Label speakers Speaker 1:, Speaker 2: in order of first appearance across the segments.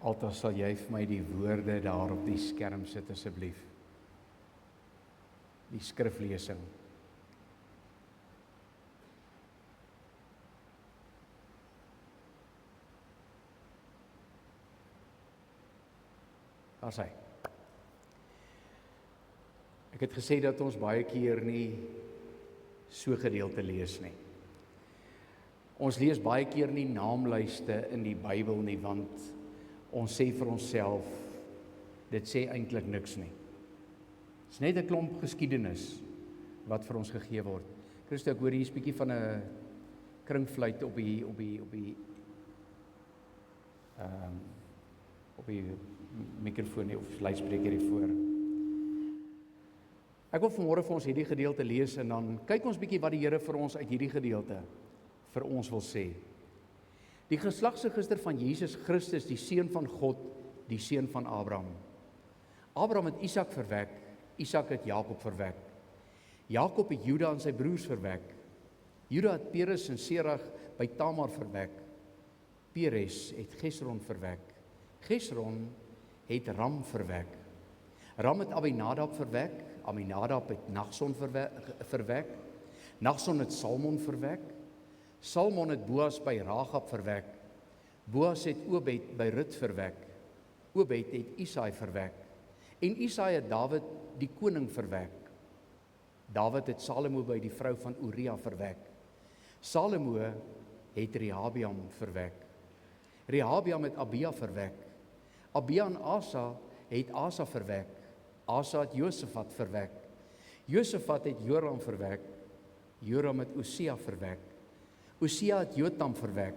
Speaker 1: Alta, sal jy vir my die woorde daar op die skerm sit asseblief? Die skriflesing. Daar is hy. Ek het gesê dat ons baie keer nie so gedeelte lees nie. Ons lees baie keer nie naamlyste in die Bybel nie, want ons sê vir onsself, dit sê eintlik niks nie. Dit is net 'n klomp geskiedenis wat vir ons gegee word. Christo, ek hoor hier 'n bietjie van 'n kringfluit op die mikrofoon of luidspreker hier voor. Ek wil vanmôre vir ons hierdie gedeelte lees en dan kyk ons bietjie wat die Here vir ons uit hierdie gedeelte vir ons wil sê. Die geslagsregister van Jesus Christus, die seun van God, die seun van Abraham. Abraham het Isak verwek, Isak het Jakob verwek. Jakob het Juda en sy broers verwek. Juda het Peres en Serag by Tamar verwek. Peres het Gesron verwek. Gesron het Ram verwek. Ram het Aminadab verwek. Aminadab het Nagson verwek. Nagson het Salmon verwek. Salmon het Boas by Ragab verwek. Boas het Obed by Rut verwek. Obed het Isaai verwek. En Isaai het Dawid die koning verwek. Dawid het Salomo by die vrou van Uria verwek. Salomo het Rehabiam verwek. Rehabiam het Abia verwek. Abia en Asa het Asa verwek. Asa het Josafat verwek. Josafat het Joram verwek. Joram het Osia verwek. Osia het Jotam verwek.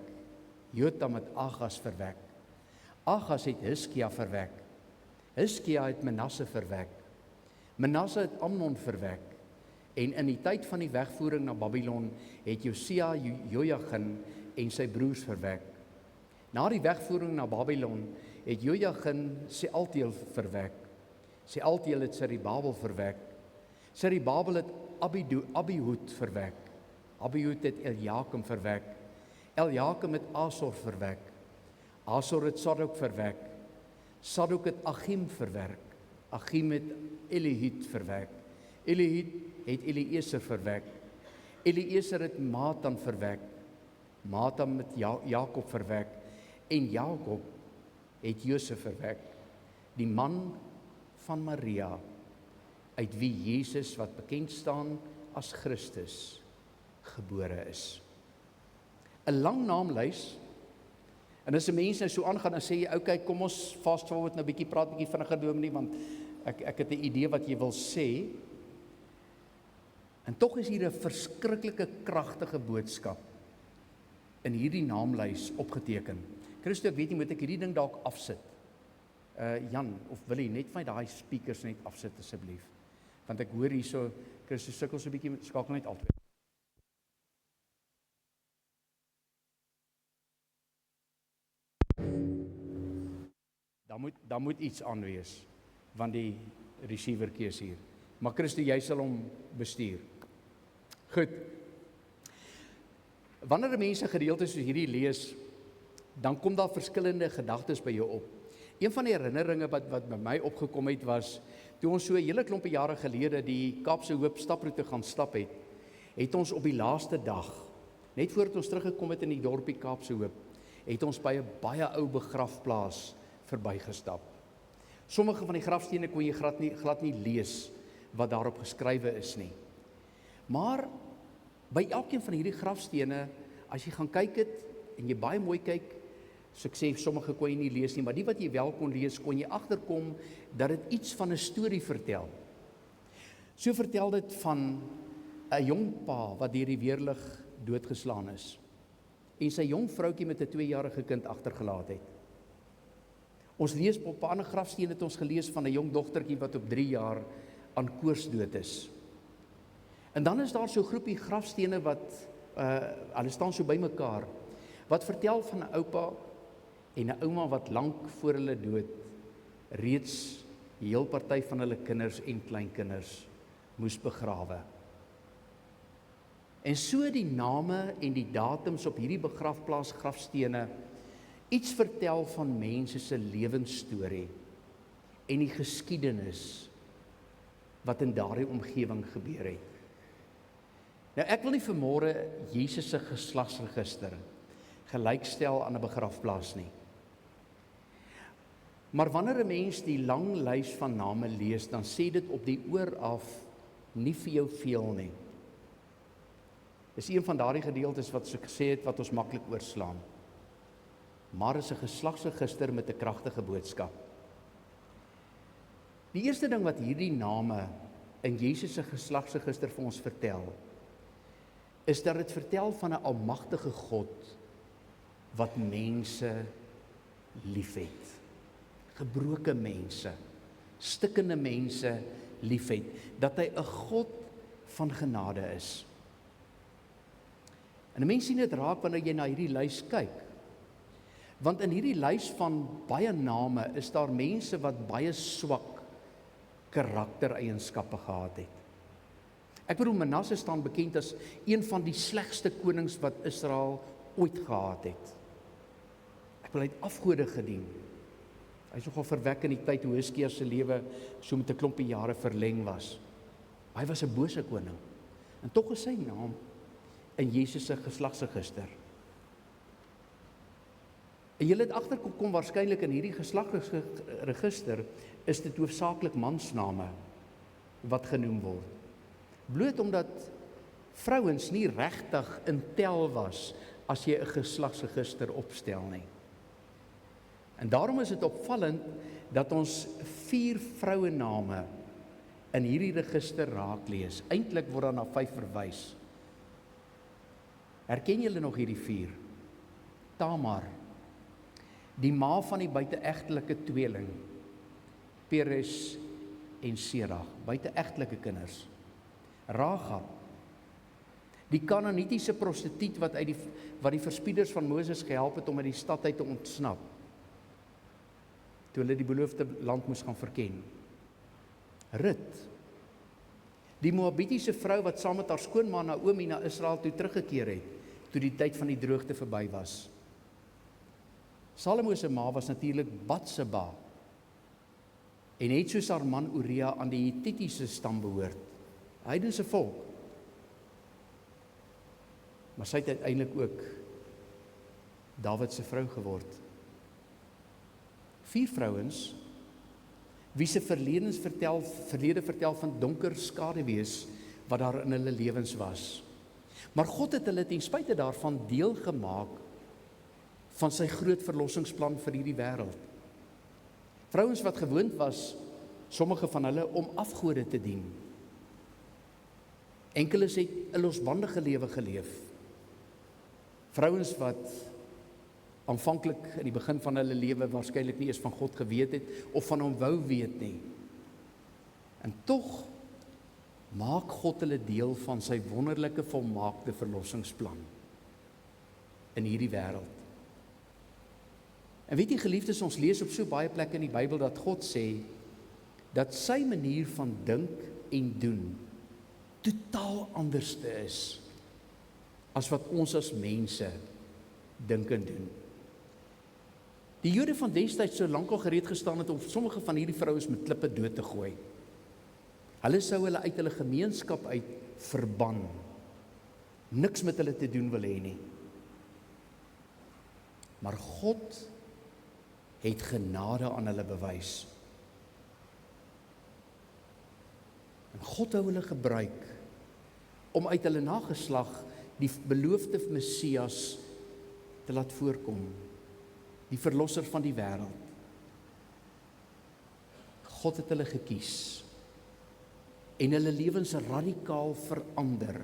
Speaker 1: Jotam het Agas verwek. Agas het Hiskia verwek. Hiskia het Manasse verwek. Manasse het Amnon verwek. En in die tyd van die wegvoering na Babylon het Josia Jojagin en sy broers verwek. Na die wegvoering na Babylon het Jojagin Sealtiel verwek. Sealtiel het Serubabel verwek. Serubabel het Abihud verwek. Abihud het Eliakim verwek. Eliakim het Asor verwek. Asor het Sadok verwek. Sadok het Achim verwek. Achim het Elihud verwek. Elihud het Eliezer verwek. Eliezer het Matan verwek. Matan het Jakob verwek. En Jakob het Josef verwek, die man van Maria, uit wie Jesus, wat bekend staan as Christus, gebore is. 'n Lang naamlys, en as 'n mens nou so aangaan en sê jy, okay, kom ons fast forward nou bietjie, praat bietjie vinniger dominee, want ek het 'n idee wat jy wil sê, en tog is hier 'n verskriklike kragtige boodskap in hierdie naamlys opgeteken. Christo, ek weet nie, moet ek hierdie ding dalk afsit? Jan, of Willie, net vir daai speakers net afsit asseblief. Want ek hoor hierso, Christo sukkel so 'n bietjie, skakel net altyd. Daar moet iets aan wees, want die receivertjie is hier. Maar Christo, jy sal hom bestuur. Goed. Wanneer mense gedeeltes soos hierdie lees, dan kom daar verskillende gedagtes by jou op. Een van die herinneringe wat by my opgekom het was, toe ons so 'n hele klompe jare gelede die Kaapse Hoop staproete gaan stap het ons op die laaste dag, net voordat ons teruggekom het in die dorpie Kaapse Hoop, het ons by 'n baie ou begrafplaas verbygestap. Sommige van die grafstene kon jy glad nie lees wat daarop geskrywe is nie. Maar by elkeen van hierdie grafstene, as jy gaan kyk het en jy baie mooi kyk, so ek sê sommige kon jy nie lees nie, maar die wat jy wel kon lees, kon jy agterkom dat dit iets van 'n storie vertel. So vertel dit van 'n jong pa wat deur die weerlig doodgeslaan is en sy jong vroutjie met 'n 2-jarige kind agtergelaat het. Ons lees op 'n ander grafsteen het ons gelees van 'n jong dogtertjie wat op 3 jaar aan koors dood is. En dan is daar so 'n groepie grafstene wat hulle staan so bymekaar, wat vertel van 'n oupa en 'n ouma wat lank voor hulle dood reeds die heel party van hulle kinders en kleinkinders moes begrawe. En so die name en die datums op hierdie begrafplaas grafstene iets vertel van mense se lewensstorie en die geskiedenis wat in daardie omgewing gebeur het. Nou ek wil nie vanmôre Jesus se geslagsregister gelykstel aan 'n begrafplaas nie. Maar wanneer 'n mens die lang lys van name lees, dan sê dit op die oor af nie vir jou veel nie. Dis een van daardie gedeeltes wat ek gesê het wat ons maklik oorslaan. Maar is 'n geslagsregister met 'n kragtige boodskap. Die eerste ding wat hierdie name in Jesus se geslagsregister vir ons vertel, is dat dit vertel van 'n almagtige God wat mense liefhet. Gebroke mense, stikkende mense liefhet, dat hy 'n God van genade is. En 'n mens sien dit raak wanneer jy na hierdie lys kyk. Want in hierdie lys van baie name is daar mense wat baie swak karaktereienskappe gehad het. Ek bedoel, Manasse staan bekend as een van die slegste konings wat Israel ooit gehad het. Ek bedoel, hy het afgode gedien. Hy is nogal verwek in die tyd hoe Hizkia se lewe so met 'n klompie jare verleng was. Hy was 'n bose koning. En tog is sy naam in Jesus se geslagsregister. En jy het agterkom waarskynlik in hierdie geslagsregister is dit hoofsaaklik mansname wat genoem word. Bloot omdat vrouens nie regtig in tel was as jy 'n geslagsregister opstel nie. En daarom is dit opvallend dat ons 4 vrouename in hierdie register raak lees. Eintlik word daar na 5 verwys. Herken julle nog hierdie 4? Tamar, die ma van die buiteegtelike tweeling, Peres en Serach, buiteegtelike kinders. Rahab, die Kanaanitiese prostituut wat die verspieders van Moses gehelp het om uit die stad uit te ontsnap, toe hulle die beloofde land moes gaan verken. Rut, die Moabitiese vrou wat saam met haar skoonma Naomi na Israel toe teruggekeer het, toe die tyd van die droogte verby was. Salomo se ma was natuurlik Batseba, en het soos haar man Uria aan die Hittitiese stam behoort, heidense volk. Maar sy het uiteindelik ook Dawid se vrou geword. 4 vrouens, wie se verlede vertel van donker skaduwees wat daar in hulle lewens was. Maar God het hulle ten spyte daarvan deel gemaak van sy groot verlossingsplan vir hierdie wêreld. Vrouens wat gewoond was, sommige van hulle, om afgode te dien. Enkeles het 'n losbandige lewe geleef. Vrouens wat aanvanklik in die begin van hulle lewe waarskynlik nie eens van God geweet het of van hom wou weet nie. En tog maak God hulle deel van sy wonderlike volmaakte verlossingsplan in hierdie wêreld. En weet jy geliefdes, ons lees op so baie plekke in die Bybel dat God sê dat sy manier van dink en doen totaal anderste is as wat ons as mense dink en doen. Die Jode van destyds sou lankal gereed gestaan het om sommige van hierdie vrouens met klippe dood te gooi. Hulle sou hulle uit hulle gemeenskap uit verban. Niks met hulle te doen wil hê nie. Maar God het genade aan hulle bewys. En God wou hulle gebruik om uit hulle nageslag die beloofde Messias te laat voorkom, die verlosser van die wêreld. God het hulle gekies en hulle lewens radikaal verander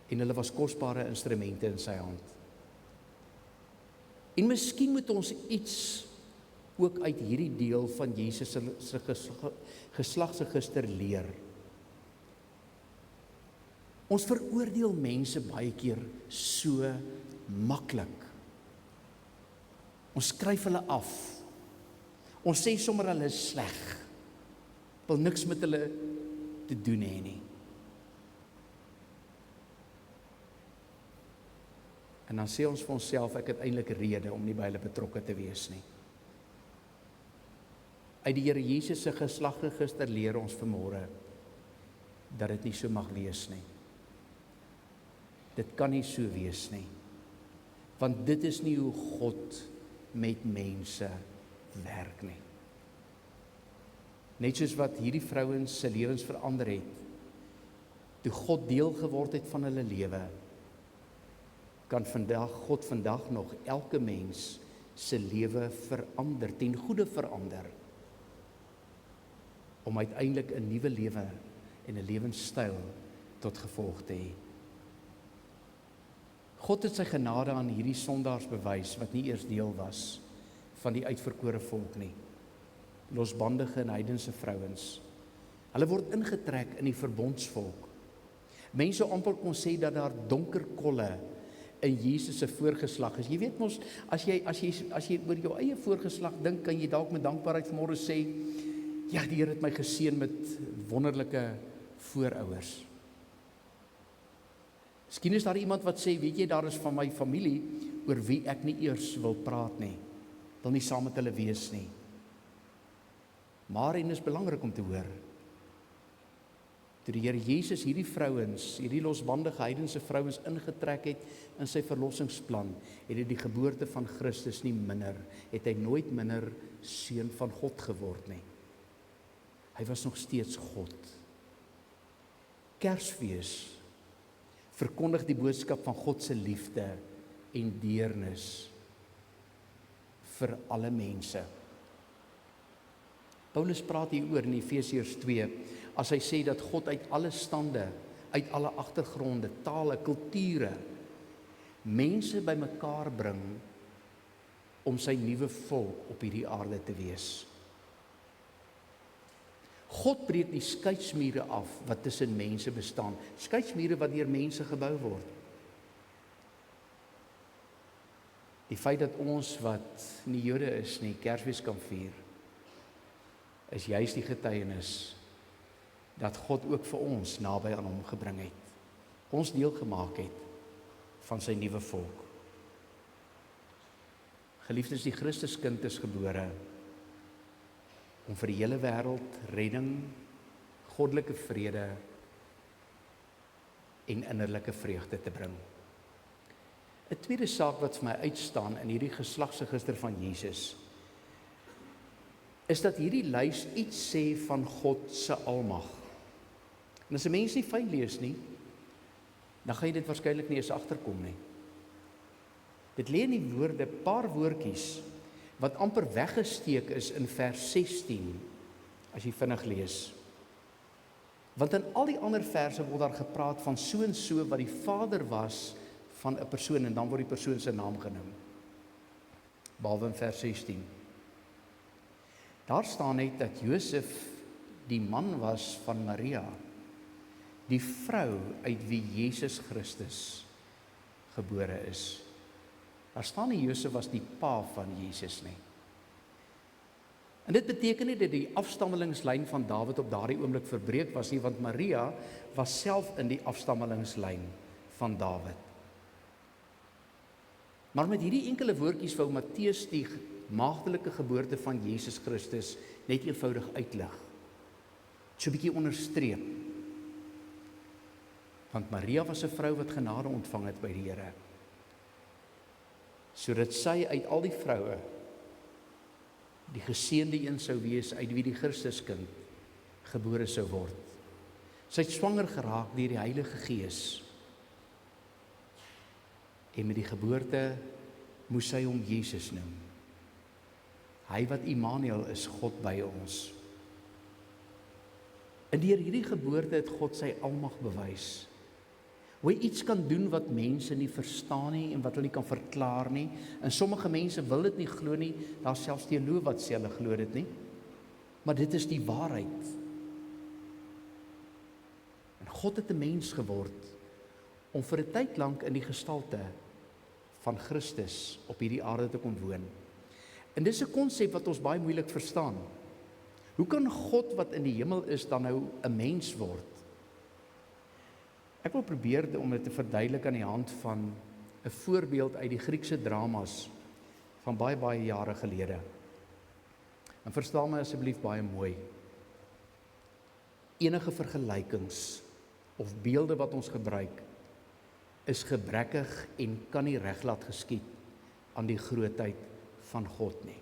Speaker 1: en hulle was kosbare instrumente in sy hand. En miskien moet ons iets ook uit hierdie deel van Jesus se geslagsregister leer. Ons veroordeel mense baie keer so maklik. Ons skryf hulle af. Ons sê sommer hulle is sleg. Wil niks met hulle te doen hê nie. En dan sê ons vir onsself, ek het eintlik 'n rede om nie by hulle betrokke te wees nie. Uit die Here Jesus se geslagregister leer ons vanmôre dat dit nie so mag wees nie. Dit kan nie so wees nie. Want dit is nie hoe God met mense werk nie. Net soos wat hierdie vrouens se lewens verander het, toe God deel geword het van hulle lewe, kan God vandag nog elke mens se lewe verander, ten goeie verander, om uiteindelik 'n nuwe lewe en 'n lewenstyl tot gevolg te hê. God het sy genade aan hierdie sondaars bewys wat nie eers deel was van die uitverkore volk nie. Losbandige en heidense vrouens. Hulle word ingetrek in die verbondsvolk. Mense amper kon sê dat daar donker kolle in Jesus se voorgeslag is. Jy weet mos, as jy oor jou eie voorgeslag dink, kan jy dalk met dankbaarheid vanmôre sê, ja, die Here het my geseën met wonderlike voorouers. Miskien is daar iemand wat sê, weet jy, daar is van my familie oor wie ek nie eers wil praat nie. Wil nie saam met hulle wees nie. Maar en is belangrik om te hoor, toe die Here Jesus hierdie vrouens, hierdie losbandige heidense vrouens ingetrek het in sy verlossingsplan, het hy die geboorte van Christus nie minder, het hy nooit minder seun van God geword nie. Hy was nog steeds God. Kersfees verkondig die boodskap van God se liefde en deernis vir alle mense. Paulus praat hieroor in Efesiërs 2, as hy sê dat God uit alle stande, uit alle agtergronde, tale, kulture, mense bymekaar bring om sy nuwe volk op hierdie aarde te wees. God breek die skeidsmure af wat tussen mense bestaan, skeidsmure wat deur mense gebou word. Die feit dat ons wat nie Jode is nie, Kersfees kan vier, is juis die getuienis dat God ook vir ons naby aan hom gebring het, ons deel gemaak het van sy nuwe volk. Geliefdes, die Christuskind is gebore om vir die hele wêreld redding, goddelike vrede en innerlike vreugde te bring. 'n Tweede saak wat vir my uitstaan in hierdie geslagsregister van Jesus, is dat hierdie lys iets sê van God se almag. En as 'n mens nie fyn lees nie, dan gaan jy dit waarskynlik nie eens agterkom nie. Dit lê in die woorde, paar woordjies, wat amper weggesteek is in vers 16, as jy vinnig lees. Want in al die ander verse word daar gepraat van so en so wat die vader was van 'n persoon, en dan word die persoon se naam genoem. Behalwe in vers 16. Daar staan net dat Josef die man was van Maria, die vrou uit wie Jesus Christus gebore is. Daar staan nie Josef was die pa van Jesus nie. En dit beteken nie dat die afstammelingslyn van Dawid op daardie oomblik verbreek was nie, want Maria was self in die afstammelingslyn van Dawid. Maar met hierdie enkele woordjies wou Matteus die maagdelike geboorte van Jesus Christus net eenvoudig uitlig. So 'n bietjie onderstreep. Want Maria was 'n vrou wat genade ontvang het by die Here, sodat sy uit al die vroue die geseënde een sou wees uit wie die Christuskind gebore sou word. Sy het swanger geraak deur die Heilige Gees. En met die geboorte moes sy hom Jesus noem. Hy wat Immanuel is, God by ons. En deur hierdie geboorte het God sy almag bewys. Hoe hy iets kan doen wat mense nie verstaan nie en wat hulle nie kan verklaar nie. En sommige mense wil dit nie glo nie, daar selfs teoloë wat sê hulle glo dit nie. Maar dit is die waarheid. En God het 'n mens geword om vir 'n tyd lank in die gestalte van Christus op hierdie aarde te kon woon. En dis 'n konsep wat ons baie moeilik verstaan. Hoe kan God wat in die hemel is dan nou 'n mens word? Ek wil probeer om dit te verduidelik aan die hand van 'n voorbeeld uit die Griekse dramas van baie jare gelede. En verstaan my asseblief baie mooi. Enige vergelykings of beelde wat ons gebruik, is gebrekkig en kan nie reg laat geskied aan die grootheid van God nie.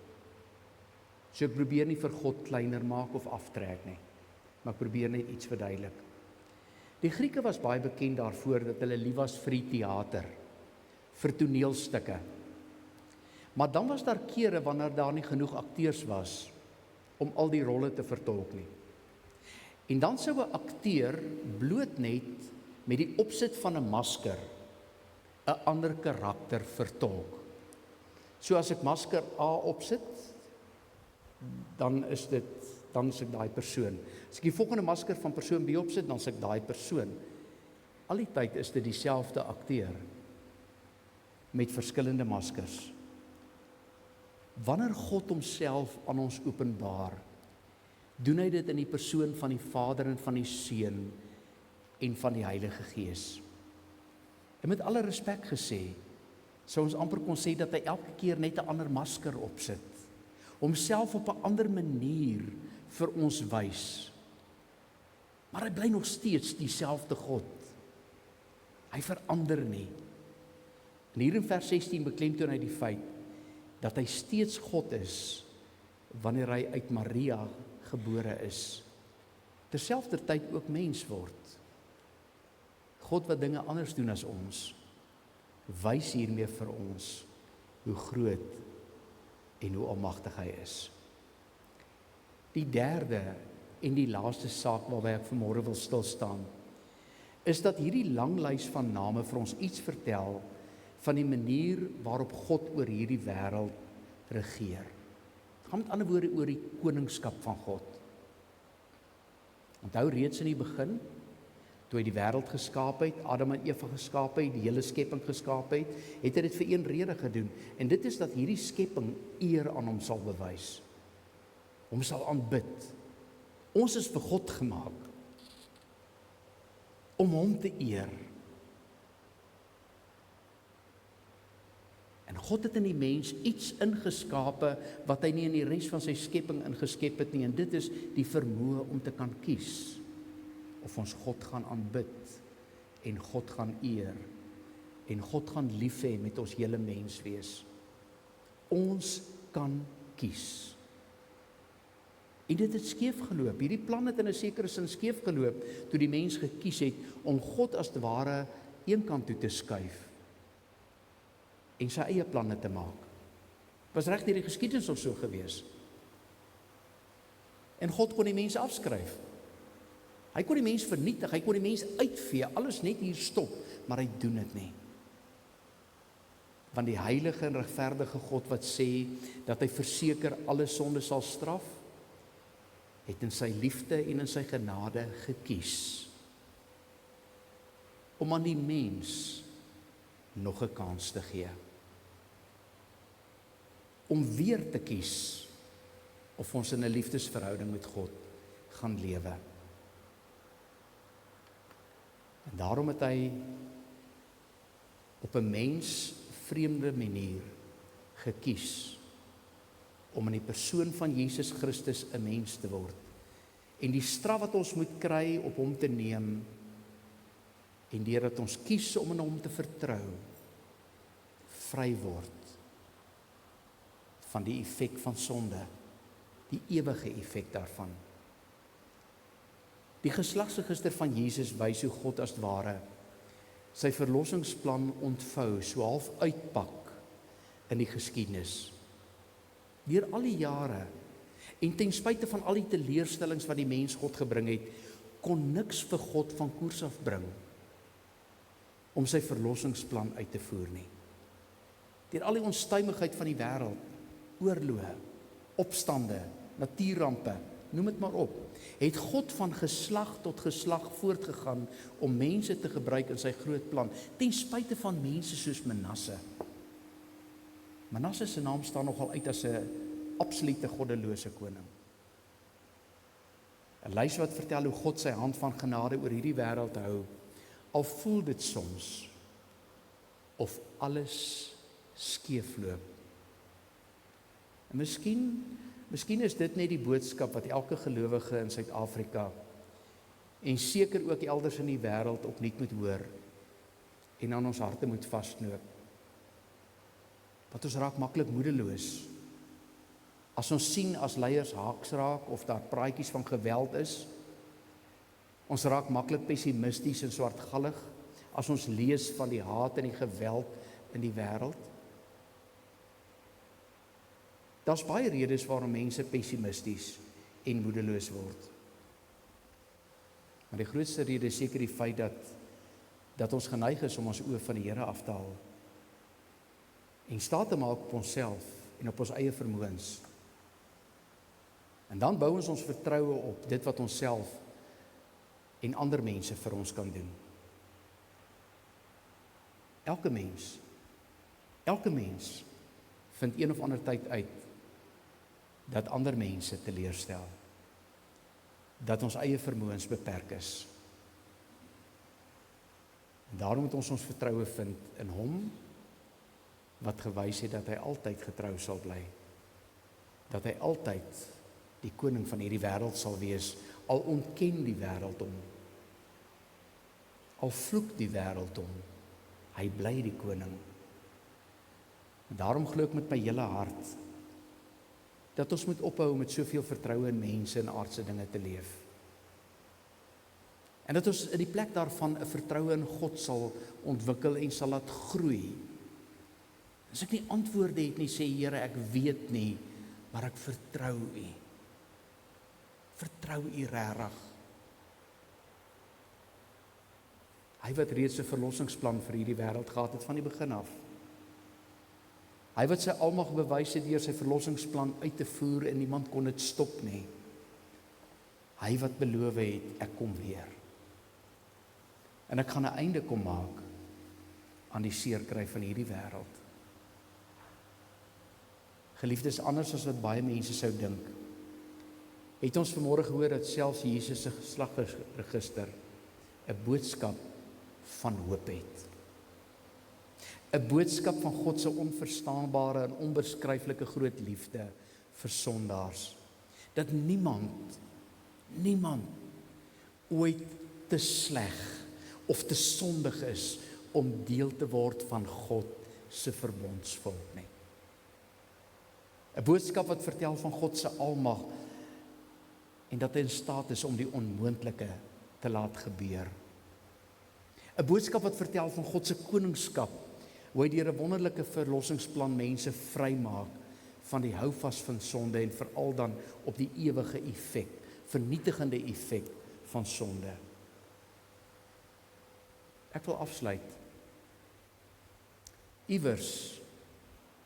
Speaker 1: So ek probeer nie vir God kleiner maak of aftrek nie, maar ek probeer net iets verduidelik. Die Grieke was baie bekend daarvoor dat hulle lief was vir die teater, vir toneelstukke. Maar dan was daar kere wanneer daar nie genoeg akteurs was om al die rolle te vertolk nie. En dan sou 'n akteur bloot net met die opsit van 'n masker 'n ander karakter vertolk. So as ek masker A opsit, dan is ek daai persoon. As ek die volgende masker van persoon B opsit, dan is ek daai persoon. Al die tyd is dit dieselfde akteur met verskillende maskers. Wanneer God homself aan ons openbaar, doen hy dit in die persoon van die Vader en van die Seun en van die Heilige Gees. En met alle respek gesê, sou ons amper kon sê dat hy elke keer net 'n ander masker opsit, homself op 'n ander manier vir ons wys. Maar hy bly nog steeds dieselfde God. Hy verander nie. En hier in vers 16 beklemtoon hy die feit dat hy steeds God is wanneer hy uit Maria gebore is. Terselfdertyd ook mens word. God wat dinge anders doen as ons, wys hiermee vir ons hoe groot en hoe almagtig hy is. Die derde en die laaste saak waarby ek vanmôre wil stil staan, is dat hierdie lang lys van name vir ons iets vertel van die manier waarop God oor hierdie wêreld regeer. Het gaan met ander woorde oor die koningskap van God. Onthou reeds in die begin, toe hy die wêreld geskaap het, Adam en Eva geskaap het, die hele skepping geskaap het, het hy dit vir een rede gedoen. En dit is dat hierdie skepping eer aan hom sal bewys. Hom sal aanbid. Ons is vir God gemaak om hom te eer. En God het in die mens iets ingeskape wat hy nie in die res van sy skepping ingeskep het nie, en dit is die vermoë om te kan kies of ons God gaan aanbid en God gaan eer en God gaan lief hê met ons hele mens wees. Ons kan kies. En dit het skeef geloop. Hierdie plan het in 'n sekere sin skeef geloop toe die mens gekies het om God as te ware eenkant toe te skuif en sy eie planne te maak. Was reg deur die geskiedenis of so gewees. En God kon die mens afskryf. Hy kon die mens vernietig, hy kon die mens uitvee, alles net hier stop, maar hy doen dit nie. Want die heilige en regverdige God wat sê dat hy verseker alle sonde sal straf, het in sy liefde en in sy genade gekies om aan die mens nog 'n kans te gee. Om weer te kies of ons in 'n liefdesverhouding met God gaan lewe. En daarom het hy op 'n mensvreemde manier gekies om in die persoon van Jesus Christus 'n mens te word. En die straf wat ons moet kry op hom te neem, en deurdat ons kies om in hom te vertrou, vry word van die effek van sonde, die ewige effek daarvan. Die geslagsregister van Jesus wys hoe God as ware sy verlossingsplan ontvou, so half uitpak in die geskiedenis. Deur al die jare, en ten spyte van al die teleurstellings wat die mens God gebring het, kon niks vir God van koers afbring om sy verlossingsplan uit te voer nie. Deur al die onstuimigheid van die wêreld, oorloë, opstande, natuurrampe, noem dit maar op, het God van geslag tot geslag voortgegaan om mense te gebruik in sy groot plan, ten spyte van mense soos Manasse. Manasse se naam staan nogal uit as 'n absolute goddelose koning. 'n Lys wat vertel hoe God sy hand van genade oor hierdie wêreld hou, al voel dit soms of alles skeefloop. En miskien is dit net die boodskap wat elke gelowige in Suid-Afrika en seker ook elders in die wêreld opnuut moet hoor en aan ons harte moet vasknoop. Want ons raak maklik moedeloos. As ons sien as leiers haaks raak of daar praatjies van geweld is, ons raak maklik pessimisties en swartgallig as ons lees van die haat en die geweld in die wêreld. Daar's baie redes waarom mense pessimisties en moedeloos word. Maar die grootste rede is seker die feit dat ons geneig is om ons oë van die Here af te haal en staat te maak op onsself en op ons eie vermoëns. En dan bou ons vertroue op dit wat ons self en ander mense vir ons kan doen. Elke mens vind een of ander tyd uit dat ander mense teleurstel, dat ons eie vermoëns beperk is. En daarom moet ons vertroue vind in hom wat gewys het dat hy altyd getrou sal bly, dat hy altyd die koning van hierdie wêreld sal wees, al ontken die wêreld hom, al vloek die wêreld hom, hy bly die koning. En daarom glo ek met my hele hart dat ons moet ophou met soveel vertroue in mense en aardse dinge te leef. En dat ons in die plek daarvan 'n vertroue in God sal ontwikkel en sal laat groei. As ek nie antwoorde het nie, sê Here, ek weet nie, maar ek vertrou U. Vertrou U regtig. Hy wat reeds 'n verlossingsplan vir hierdie wêreld gehad het van die begin af. Hy wat sy almag bewys het deur sy verlossingsplan uit te voer en niemand kon dit stop nie. Hy wat beloof het, ek kom weer. En ek gaan 'n einde kom maak aan die seerkry van hierdie wêreld. Geliefdes, anders as wat baie mense sou dink, het ons vanmôre gehoor dat selfs Jesus se geslagsregister 'n boodskap van hoop het. 'n Boodskap van God se onverstaanbare en onbeskryflike groot liefde vir sondaars. Dat niemand ooit te sleg of te sondig is om deel te word van God se verbondsvolk nie. 'n Boodskap wat vertel van God se almag en dat hy in staat is om die onmoontlike te laat gebeur. 'n Boodskap wat vertel van God se koningskap, hoe hy deur 'n wonderlike verlossingsplan mense vrymaak van die houvas van sonde en veral dan op die ewige effek, vernietigende effek van sonde. Ek wil afsluit. Iewers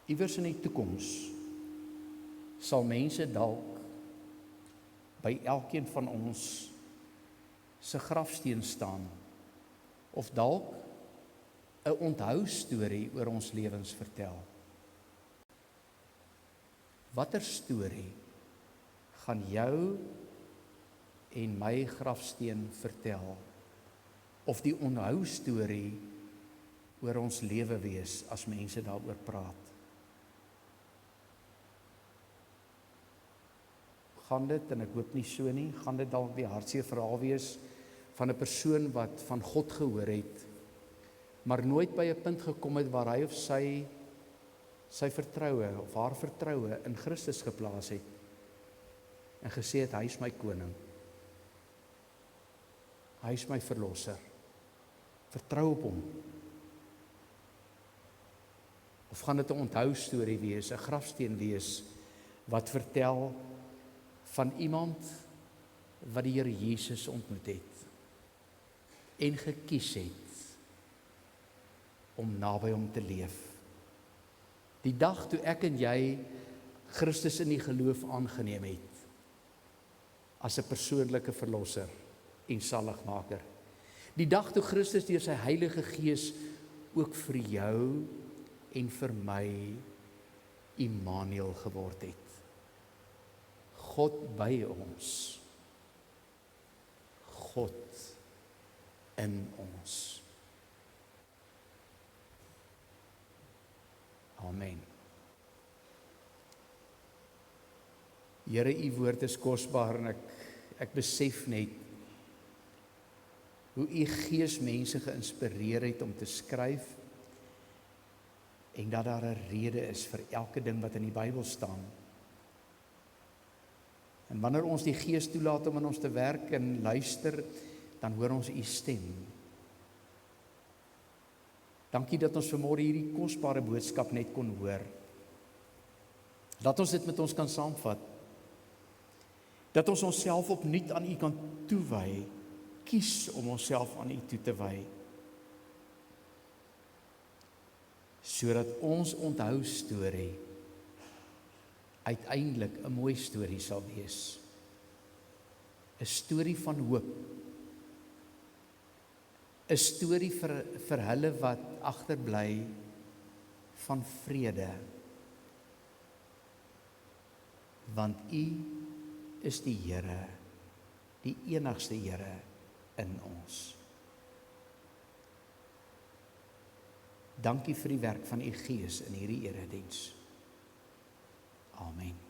Speaker 1: in die toekoms sal mense dalk by elkeen van ons se grafsteen staan of dalk 'n onthou storie oor ons lewens vertel. Watter storie gaan jou en my grafsteen vertel? Of die onthou storie oor ons lewe wees as mense daaroor praat? Gaan dit, en ek hoop nie so nie, gaan dit dalk die hartseer verhaal wees van 'n persoon wat van God gehoor het, maar nooit by 'n punt gekom het waar hy of sy vertroue of haar vertroue in Christus geplaas het en gesê het, hy is my koning. Hy is my verlosser. Vertrou op hom. Of gaan dit 'n onthou storie wees, 'n grafsteen wees wat vertel van iemand wat die Here Jesus ontmoet het en gekies het om naby hom te leef. Die dag toe ek en jy Christus in die geloof aangeneem het as 'n persoonlike verlosser en saligmaker. Die dag toe Christus deur sy Heilige Gees ook vir jou en vir my Immanuel geword het. God by ons. God in ons. Amen. Here, u woord is kosbaar en ek besef net hoe u Gees mense geïnspireer het om te skryf en dat daar 'n rede is vir elke ding wat in die Bybel staan. En wanneer ons die Gees toelaat om in ons te werk en luister, dan hoor ons u stem. Dankie dat ons vanmôre hierdie kosbare boodskap net kon hoor. Dat ons dit met ons kan saamvat. Dat ons onsself opnuut aan u kan toewy, kies om onsself aan u toe te wy. Sodat ons onthou storie uiteindelik 'n mooi storie sal wees. 'n Storie van hoop. 'n Storie vir hulle wat agterbly van vrede. Want u is die Here, die enigste Here in ons. Dankie vir die werk van u Gees in hierdie erediens. Amen.